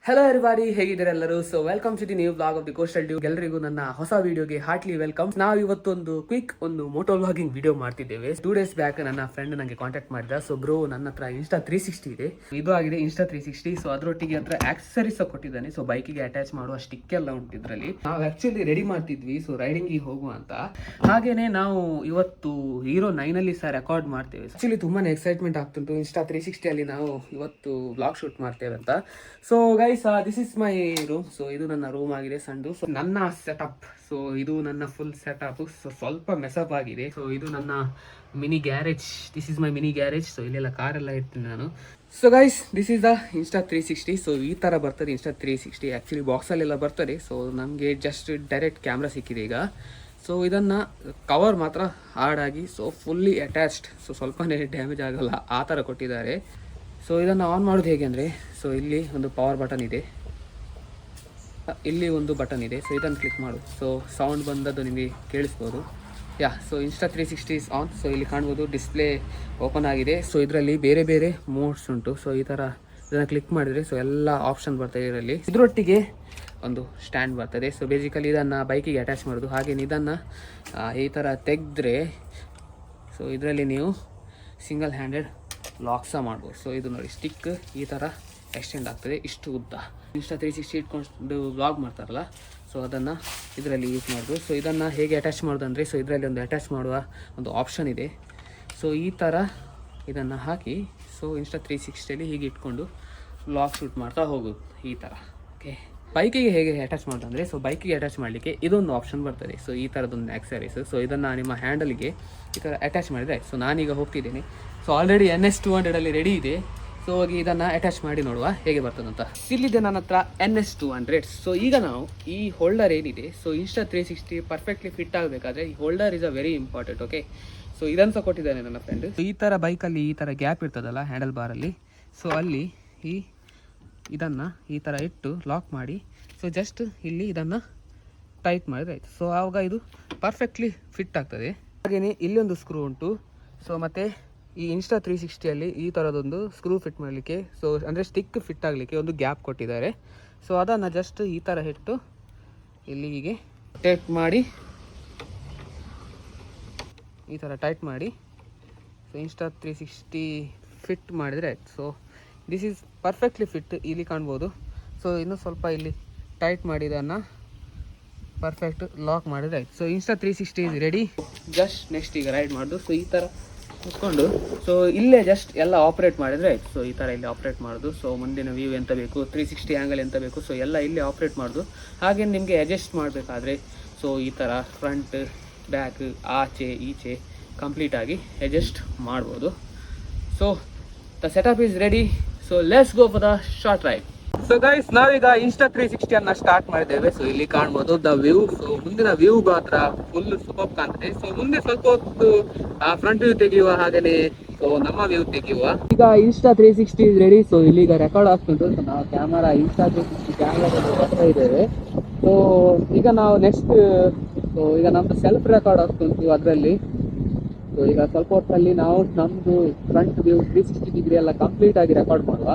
Hello everybody, ಹೇಗಿದ್ದೀರಾ ಎಲ್ಲರೂ? So welcome to the new blog of the coastal dew. ಎಲ್ಲರಿಗೂ ನನ್ನ ಹೊಸ ವಿಡಿಯೋಗೆ ಹಾರ್ಟ್ಲಿ ವೆಲ್ಕಮ್. ನಾವು ಇವತ್ತೊಂದು ಕ್ವಿಕ್ ಮೋಟೋ ವ್ಲಾಗಿಂಗ್ ವಿಡಿಯೋ ಮಾಡ್ತಿದ್ದೇವೆ. 2 ಡೇಸ್ ಬ್ಯಾಕ್ ನನ್ನ ಫ್ರೆಂಡ್ ನನಗೆ ಕಾಂಟ್ಯಾಕ್ಟ್ ಮಾಡಿದ. ಸೊ ಬ್ರೋ, ನನ್ನ ಹತ್ರ ಇನ್ಸ್ಟಾ 360 ಇದೆ, ಇದು ಆಗಿದೆ ಇನ್ಸ್ಟಾ 360. ಸೊ ಅದರೊಟ್ಟಿಗೆ ಹತ್ರ ಆಕ್ಸೆಸರೀಸ್ ಕೊಟ್ಟಿದ್ದಾನೆ. ಸೊ ಬೈಕಿಗೆ ಅಟ್ಯಾಚ್ ಮಾಡುವ ಸ್ಟಿಕ್ ಎಲ್ಲ ಉಂಟು ಇದರಲ್ಲಿ. ನಾವು ಆಕ್ಚುಲಿ ರೆಡಿ ಮಾಡ್ತಿದ್ವಿ, ಸೊ ರೈಡಿಂಗಿಗೆ ಹೋಗುವ ಅಂತ. ಹಾಗೇನೆ ನಾವು ಇವತ್ತು ಹೀರೋ 9 ಅಲ್ಲಿ ಸಹ ರೆಕಾರ್ಡ್ ಮಾಡ್ತೇವೆ. ಆಕ್ಚುಲಿ ತುಂಬಾನೇ ಎಕ್ಸೈಟ್ಮೆಂಟ್ ಆಗ್ತುಂಟು. ಇನ್ಸ್ಟಾ 360 ಅಲ್ಲಿ ನಾವು ಇವತ್ತು ವ್ಲಾಗ್ ಶೂಟ್ ಮಾಡ್ತೇವೆ ಅಂತ. So guys, this is my room. So ಇದು ನನ್ನ ರೂಮ್ ಆಗಿದೆ, ಸಣ್ಣ. ಸೊ ನನ್ನ ಸೆಟಪ್, ಸೊ ಇದು ನನ್ನ ಫುಲ್ ಸೆಟಪ್. ಸೊ ಸ್ವಲ್ಪ ಮೆಸಪ್ ಆಗಿದೆ. ಸೊ ಇದು ನನ್ನ mini garage. This is my mini garage. So ಇಲ್ಲೆಲ್ಲ ಕಾರೆಲ್ಲ ಇರ್ತೀನಿ ನಾನು. So guys, this is the insta 360. So ಈ ಥರ ಬರ್ತದೆ ಇನ್ಸ್ಟಾ 360. ಆ್ಯಕ್ಚುಲಿ ಬಾಕ್ಸಲ್ಲೆಲ್ಲ ಬರ್ತದೆ. ಸೊ ನಮಗೆ ಜಸ್ಟ್ ಡೈರೆಕ್ಟ್ ಕ್ಯಾಮ್ರಾ ಸಿಕ್ಕಿದೆ ಈಗ. ಸೊ ಇದನ್ನು ಕವರ್ ಮಾತ್ರ ಹಾರ್ಡಾಗಿ, ಸೊ ಫುಲ್ಲಿ ಅಟ್ಯಾಚ್ಡ್, ಸೊ ಸ್ವಲ್ಪನೇ ಡ್ಯಾಮೇಜ್ ಆಗಲ್ಲ ಆ ಥರ ಕೊಟ್ಟಿದ್ದಾರೆ. ಸೊ ಇದನ್ನು ಆನ್ ಮಾಡೋದು ಹೇಗೆ ಅಂದರೆ, ಸೊ ಇಲ್ಲಿ ಒಂದು ಪವರ್ ಬಟನ್ ಇದೆ, ಇಲ್ಲಿ ಒಂದು ಬಟನ್ ಇದೆ. ಸೊ ಇದನ್ನು ಕ್ಲಿಕ್ ಮಾಡು. ಸೊ ಸೌಂಡ್ ಬಂದದ್ದು ನಿಮಗೆ ಕೇಳಿಸ್ಬೋದು. So Insta 360 is on. So ಇಲ್ಲಿ ಕಾಣ್ಬೋದು ಡಿಸ್ಪ್ಲೇ ಓಪನ್ ಆಗಿದೆ. ಸೊ ಇದರಲ್ಲಿ ಬೇರೆ ಬೇರೆ ಮೋಡ್ಸ್ ಉಂಟು. ಸೊ ಈ ಥರ ಇದನ್ನು ಕ್ಲಿಕ್ ಮಾಡಿದರೆ ಸೊ ಎಲ್ಲ ಆಪ್ಷನ್ ಬರ್ತದೆ ಇದರಲ್ಲಿ. ಇದರೊಟ್ಟಿಗೆ ಒಂದು ಸ್ಟ್ಯಾಂಡ್ ಬರ್ತದೆ. ಸೊ ಬೇಸಿಕಲಿ ಇದನ್ನು ಬೈಕಿಗೆ ಅಟ್ಯಾಚ್ ಮಾಡೋದು. ಹಾಗೆಯೇ ಇದನ್ನು ಈ ಥರ ತೆಗೆದ್ರೆ ಸೊ ಇದರಲ್ಲಿ ನೀವು ಸಿಂಗಲ್ ಹ್ಯಾಂಡೆಡ್ ಲಾಕ್ ಸಹ ಮಾಡ್ಬೋದು. ಸೊ ಇದು ನೋಡಿ, ಸ್ಟಿಕ್ ಈ ಥರ ಎಕ್ಸ್ಟೆಂಡ್ ಆಗ್ತದೆ, ಇಷ್ಟು ಉದ್ದ. ಇನ್ಸ್ಟಾ 360 ಇಟ್ಕೊಂಡು ವ್ಲಾಗ್ ಮಾಡ್ತಾರಲ್ಲ, ಸೊ ಅದನ್ನು ಇದರಲ್ಲಿ ಯೂಸ್ ಮಾಡೋದು. ಸೊ ಇದನ್ನು ಹೇಗೆ ಅಟ್ಯಾಚ್ ಮಾಡೋದು ಅಂದರೆ, ಸೊ ಇದರಲ್ಲಿ ಒಂದು ಅಟ್ಯಾಚ್ ಮಾಡುವ ಒಂದು ಆಪ್ಷನ್ ಇದೆ. ಸೊ ಈ ಥರ ಇದನ್ನು ಹಾಕಿ, ಸೊ ಇನ್ಸ್ಟಾ 360ಅಲ್ಲಿ ಹೀಗೆ ಇಟ್ಕೊಂಡು ವ್ಲಾಗ್ ಶೂಟ್ ಮಾಡ್ತಾ ಹೋಗೋದು ಈ ಥರ. ಓಕೆ, ಬೈಕಿಗೆ ಹೇಗೆ ಅಟ್ಯಾಚ್ ಮಾಡೋದು ಅಂದರೆ, ಸೊ ಬೈಕಿಗೆ ಅಟ್ಯಾಚ್ ಮಾಡಲಿಕ್ಕೆ ಇದೊಂದು ಆಪ್ಷನ್ ಬರ್ತದೆ. ಸೊ ಈ ಥರದೊಂದು ಆಕ್ಸರೀಸ್. ಸೊ ಇದನ್ನು ನಿಮ್ಮ ಹ್ಯಾಂಡಲ್ಗೆ ಈ ಥರ ಅಟ್ಯಾಚ್ ಮಾಡಿದರೆ, ಸೊ ನಾನೀಗ ಹೋಗ್ತಿದ್ದೀನಿ. ಸೊ ಆಲ್ರೆಡಿ NS 200 ರೆಡಿ ಇದೆ. ಸೊ ಹೋಗಿ ಇದನ್ನು ಅಟ್ಯಾಚ್ ಮಾಡಿ ನೋಡುವ ಹೇಗೆ ಬರ್ತದಂತ. ಇಲ್ಲಿದೆ ನನ್ನ ಹತ್ರ NS 200. ಸೊ ಈಗ ನಾವು ಈ ಹೋಲ್ಡರ್ ಏನಿದೆ, ಸೊ ಇನ್ಸ್ಟಾ 360 ಪರ್ಫೆಕ್ಟ್ಲಿ ಫಿಟ್ ಆಗಬೇಕಾದ್ರೆ ಈ holder is a very important. Okay, so ಇದನ್ನು ಸಹ ಕೊಟ್ಟಿದ್ದಾನೆ ನನ್ನ ಫ್ರೆಂಡ್. ಈ ಥರ ಬೈಕಲ್ಲಿ ಈ ಥರ ಗ್ಯಾಪ್ ಇರ್ತದಲ್ಲ ಹ್ಯಾಂಡಲ್ ಬಾರಲ್ಲಿ, ಸೊ ಅಲ್ಲಿ ಇದನ್ನು ಈ ಥರ ಇಟ್ಟು ಲಾಕ್ ಮಾಡಿ, ಸೊ ಜಸ್ಟ್ ಇಲ್ಲಿ ಇದನ್ನು ಟೈಟ್ ಮಾಡಿದ್ರೆ ಆಯಿತು. ಸೊ ಆವಾಗ ಇದು ಪರ್ಫೆಕ್ಟ್ಲಿ ಫಿಟ್ ಆಗ್ತದೆ. ಹಾಗೆಯೇ ಇಲ್ಲಿ ಒಂದು ಸ್ಕ್ರೂ ಉಂಟು. ಸೊ ಮತ್ತು ಈ ಇನ್ಸ್ಟಾ 360ಅಲ್ಲಿ ಈ ಥರದೊಂದು ಸ್ಕ್ರೂ ಫಿಟ್ ಮಾಡಲಿಕ್ಕೆ, ಸೊ ಅಂದರೆ ಸ್ಟಿಕ್ ಫಿಟ್ ಆಗಲಿಕ್ಕೆ ಒಂದು ಗ್ಯಾಪ್ ಕೊಟ್ಟಿದ್ದಾರೆ. ಸೊ ಅದನ್ನು ಜಸ್ಟ್ ಈ ಥರ ಇಟ್ಟು ಇಲ್ಲಿ ಹೀಗೆ ಟೈಟ್ ಮಾಡಿ, ಈ ಥರ ಟೈಟ್ ಮಾಡಿ, ಸೊ ಇನ್ಸ್ಟಾ 360 ಫಿಟ್ ಮಾಡಿದರೆ ಆಯ್ತು. So this is perfectly fit, ಇಲ್ಲಿ ಕಾಣ್ಬೋದು. ಸೊ ಇನ್ನೂ ಸ್ವಲ್ಪ ಇಲ್ಲಿ ಟೈಟ್ ಮಾಡಿ ಇದನ್ನು ಪರ್ಫೆಕ್ಟ್ ಲಾಕ್ ಮಾಡಿದರೆ ಆಯ್ತು. So Insta 360 is ready. Just next ಈಗ ರೈಡ್ ಮಾಡೋದು. ಸೊ ಈ ಥರ ಕೂತ್ಕೊಂಡು, ಸೊ ಇಲ್ಲೇ ಜಸ್ಟ್ ಎಲ್ಲ ಆಪ್ರೇಟ್ ಮಾಡಿದರೆ ಆಯ್ತು. ಸೊ ಈ ಥರ ಇಲ್ಲಿ ಆಪ್ರೇಟ್ ಮಾಡೋದು. ಸೊ ಮುಂದಿನ ವ್ಯೂ ಎಂತ ಬೇಕು, 360 ಆ್ಯಂಗಲ್ ಎಂತ ಬೇಕು, ಸೊ ಎಲ್ಲ ಇಲ್ಲೇ ಆಪ್ರೇಟ್ ಮಾಡೋದು. ಹಾಗೆ ನಿಮಗೆ ಅಡ್ಜಸ್ಟ್ ಮಾಡಬೇಕಾದ್ರೆ, ಸೊ ಈ ಥರ ಫ್ರಂಟ್ ಬ್ಯಾಕ್ ಆಚೆ ಈಚೆ ಕಂಪ್ಲೀಟಾಗಿ ಅಡ್ಜಸ್ಟ್ ಮಾಡ್ಬೋದು. So the setup is ready. So let's go for the short ride. So guys, ನಾವೀಗ ಇನ್ಸ್ಟಾ 360 ಅನ್ನ ಸ್ಟಾರ್ಟ್ ಮಾಡಿದ್ದೇವೆ. ಸೊ ಇಲ್ಲಿ ಕಾಣ್ಬೋದು ದ ವ್ಯೂ. ಸೊ ಮುಂದಿನ ವ್ಯೂ ಮಾತ್ರ ಫುಲ್ ಸೂಪರ್ ಕಾಣ್ತದೆ. ಸೊ ಮುಂದೆ ಸ್ವಲ್ಪ ಹೊತ್ತು ಫ್ರಂಟ್ ವ್ಯೂ ತೆಗೆಯುವ, ಹಾಗೇನೆ ಸೊ ನಮ್ಮ ವ್ಯೂ ತೆಗೆಯುವ. ಈಗ ಇನ್ಸ್ಟಾ 360 ಇಸ್ ರೆಡಿ. ಸೊ ಇಲ್ಲಿಗ ರೆಕಾರ್ಡ್ ಆಗ್ತುಂಟು. ಸೊ ನಾವು ಕ್ಯಾಮರಾ ಇನ್ಸ್ಟಾ 360 ಕ್ಯಾಮರಾದಲ್ಲಿ ಬರ್ತಾ ಇದ್ದೇವೆ. ಸೊ ಈಗ ನಾವು ನೆಕ್ಸ್ಟ್, ಸೊ ಈಗ ನಮ್ದು ಸೆಲ್ಫ್ ರೆಕಾರ್ಡ್ ಆಗ್ತುಂಟು ಅದರಲ್ಲಿ. ಸೊ ಈಗ ಸ್ವಲ್ಪ ಹೊತ್ತಲ್ಲಿ ನಾವು ನಮ್ಮದು ಫ್ರಂಟ್ ವ್ಯೂ 360 ಡಿಗ್ರಿ ಎಲ್ಲ ಕಂಪ್ಲೀಟ್ ಆಗಿ ರೆಕಾರ್ಡ್ ಮಾಡುವ.